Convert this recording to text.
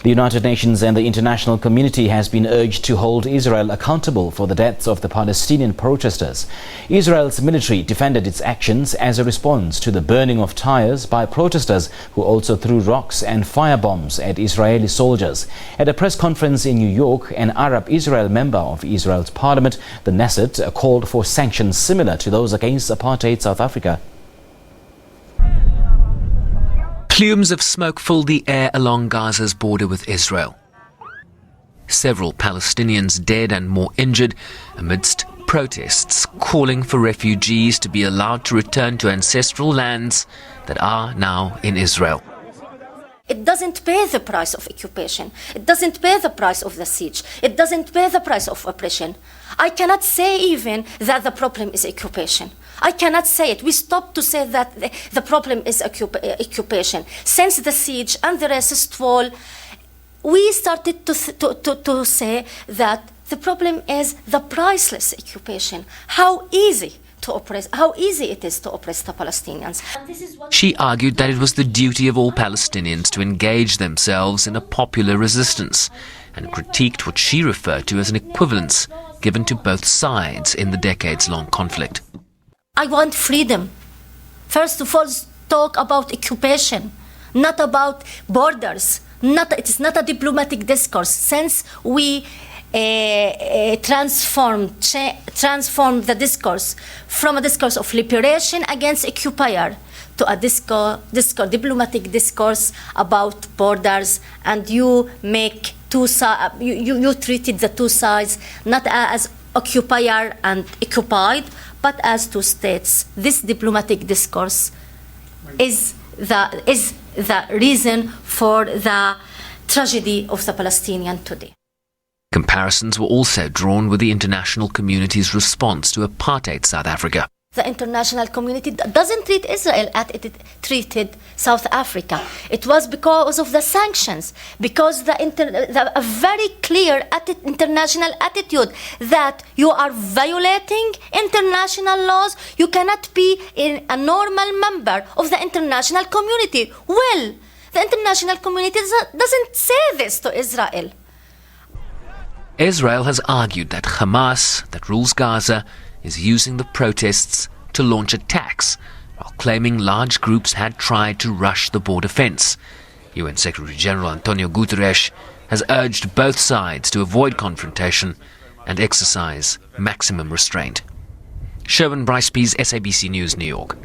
The United Nations and the international community has been urged to hold Israel accountable for the deaths of the Palestinian protesters. Israel's military defended its actions as a response to the burning of tyres by protesters who also threw rocks and firebombs at Israeli soldiers. At a press conference in New York, an Arab-Israel member of Israel's parliament, the Knesset, called for sanctions similar to those against Apartheid South Africa. Plumes of smoke filled the air along Gaza's border with Israel. Several Palestinians dead and more injured amidst protests calling for refugees to be allowed to return to ancestral lands that are now in Israel. It doesn't pay the price of occupation. It doesn't pay the price of the siege. It doesn't pay the price of oppression. I cannot say even that the problem is occupation. I cannot say it. We stopped to say that the problem is occupation. Since the siege and the racist wall, we started to say that the problem is the priceless occupation. How easy it is to oppress the Palestinians. She argued that it was the duty of all Palestinians to engage themselves in a popular resistance and critiqued what she referred to as an equivalence given to both sides in the decades-long conflict. I want freedom. First of all, talk about occupation, not about borders. It is not a diplomatic discourse. Since we transform the discourse from a discourse of liberation against occupier to a diplomatic discourse about borders, and you make you treated the two sides not as occupier and occupied, but as two states. This diplomatic discourse is the reason for the tragedy of the Palestinian today. Comparisons were also drawn with the international community's response to Apartheid South Africa. The international community doesn't treat Israel as it treated South Africa. It was because of the sanctions, because a very clear international attitude that you are violating international laws. You cannot be a normal member of the international community. Well, the international community doesn't say this to Israel. Israel has argued that Hamas, that rules Gaza, is using the protests to launch attacks, while claiming large groups had tried to rush the border fence. UN Secretary General Antonio Guterres has urged both sides to avoid confrontation and exercise maximum restraint. Sherwin Bryce-Pease, SABC News, New York.